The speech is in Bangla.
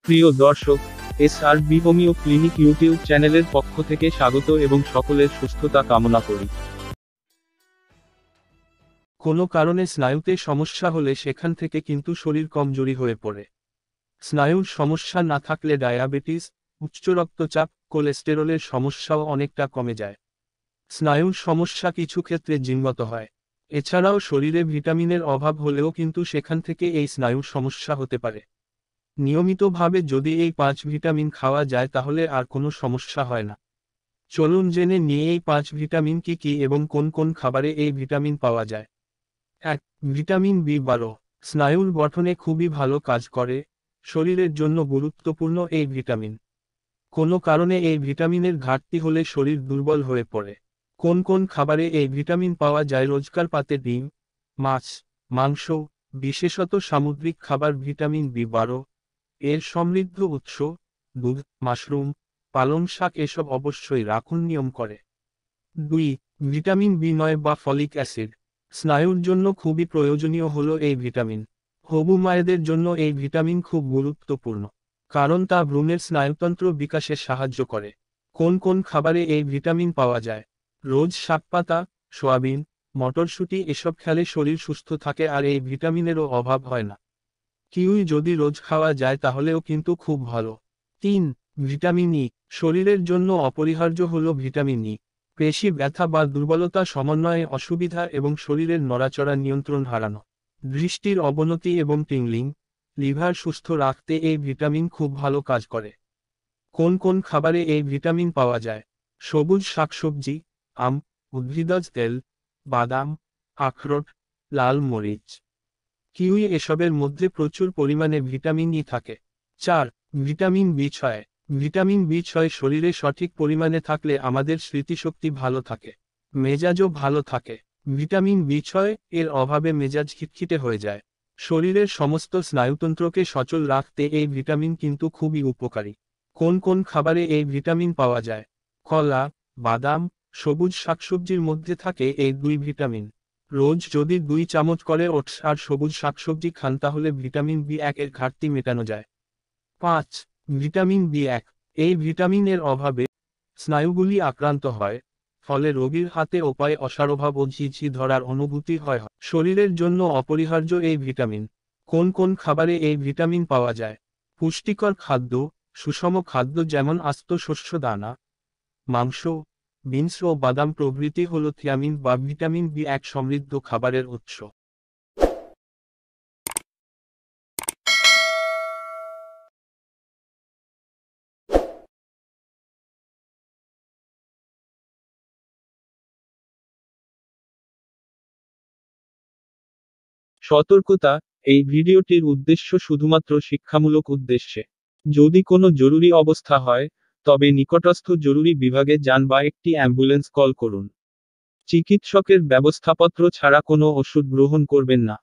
প্রিয় দর্শক, SRB হোমিও ক্লিনিক ইউটিউব চ্যানেলের পক্ষ থেকে স্বাগত এবং সকলের সুস্থতা কামনা করি। কোনো কারণে স্নায়ুতে সমস্যা হলে সেখান থেকে কিন্তু শরীর কমজোরি হয়ে পড়ে। স্নায়ুর সমস্যা না থাকলে ডায়াবেটিস, উচ্চ রক্তচাপ, কোলেস্টেরলের সমস্যাও অনেকটা কমে যায়। স্নায়ুর সমস্যা কিছু ক্ষেত্রে জিনগত হয়। এছাড়াও শরীরে ভিটামিনের অভাব হলেও কিন্তু সেখান থেকে এই স্নায়ুর সমস্যা হতে পারে। নিয়মিতভাবে যদি এই 5 ভিটামিন খাওয়া যায় তাহলে আর কোনো সমস্যা হয় না। চলুন জেনে নিয়ে এই 5 ভিটামিন কি কি এবং কোন কোন খাবারে এই ভিটামিন পাওয়া যায়। 1. ভিটামিন বি12 স্নায়ুর গঠনে খুবই ভালো কাজ করে। শরীরের জন্য গুরুত্বপূর্ণ এই ভিটামিন। কোনো কারণে এই ভিটামিনের ঘাটতি হলে শরীর দুর্বল হয়ে পড়ে। কোন কোন খাবারে এই ভিটামিন পাওয়া যায়? রোজকার পাতে ডিম, মাছ, মাংস, বিশেষত সামুদ্রিক খাবার। ভিটামিন বি12 এর সমৃদ্ধ উৎস, দুধ, মাশরুম, পালং শাক এসব অবশ্যই রাখুন নিয়ম করে। 2. ভিটামিন বি9 বা ফলিক অ্যাসিড স্নায়ুর জন্য খুবই প্রয়োজনীয় হলো এই ভিটামিন। হবু মায়েদের জন্য এই ভিটামিন খুব গুরুত্বপূর্ণ, কারণ তা ভ্রূণের স্নায়ুতন্ত্র বিকাশে সাহায্য করে। কোন কোন খাবারে এই ভিটামিন পাওয়া যায়? রোজ শাকপাতা, সয়াবিন, মটরশুঁটি এসব খেলে শরীর সুস্থ থাকে আর এই ভিটামিনেরও অভাব হয় না। কিউই যদি রোজ খাওয়া যায় তাহলেও কিন্তু খুব ভালো। 3. ভিটামিন ই শরীরের জন্য অপরিহার্য হলো ভিটামিন ই। পেশি ব্যথা বা দুর্বলতা সমন্বয়ে অসুবিধা এবং শরীরের নড়াচড়া নিয়ন্ত্রণ হারানো, দৃষ্টির অবনতি এবং টিংলিং, লিভার সুস্থ রাখতে এই ভিটামিন খুব ভালো কাজ করে। কোন কোন খাবারে এই ভিটামিন পাওয়া যায়? সবুজ শাকসবজি, আম, উদ্ভিজ্জ তেল, বাদাম, আখরোট, লাল মরিচ, কিউই এসবের মধ্যে প্রচুর পরিমাণে ভিটামিন ই থাকে। 4. ভিটামিন বি6 ভিটামিন বি6 শরীরে সঠিক পরিমাণে থাকলে আমাদের স্মৃতিশক্তি ভালো থাকে, মেজাজও ভালো থাকে। ভিটামিন বি6 এর অভাবে মেজাজ খিটখিটে হয়ে যায়। শরীরের সমস্ত স্নায়ুতন্ত্রকে সচল রাখতে এই ভিটামিন কিন্তু খুবই উপকারী। কোন কোন খাবারে এই ভিটামিন পাওয়া যায়? কলা, বাদাম, সবুজ শাকসবজির মধ্যে থাকে এই 2 ভিটামিন। রোজ যদি 2 চামচ করে ওটস আর সবুজ শাকসবজি খান তাহলে ভিটামিন বি1 এর ঘাটতি মেটানো যায়। 5. ভিটামিন বি1 এই ভিটামিনের অভাবে স্নায়ুগুলি আক্রান্ত হয়, ফলে রোগীর হাতে ও পায়ে অসাড়ভাব ও ঝিঝি ধরার অনুভূতি হয়। শরীরের জন্য অপরিহার্য এই ভিটামিন। কোন কোন খাবারে এই ভিটামিন পাওয়া যায়? পুষ্টিকর খাদ্য, সুষম খাদ্য যেমন আস্ত শস্য দানা, মাংস, বিনস ও বাদাম প্রভৃতি হল থিয়ামিন বা ভিটামিন বি1 সমৃদ্ধ খাবারের উৎস। সতর্কতা, এই ভিডিওটির উদ্দেশ্য শুধুমাত্র শিক্ষামূলক উদ্দেশ্যে। যদি কোনো জরুরি অবস্থা হয়, তবে নিকটস্থ জরুরি বিভাগে যান বা একটি অ্যাম্বুলেন্স কল করুন। চিকিৎসকের ব্যবস্থাপত্র ছাড়া কোনো ওষুধ গ্রহণ করবেন না।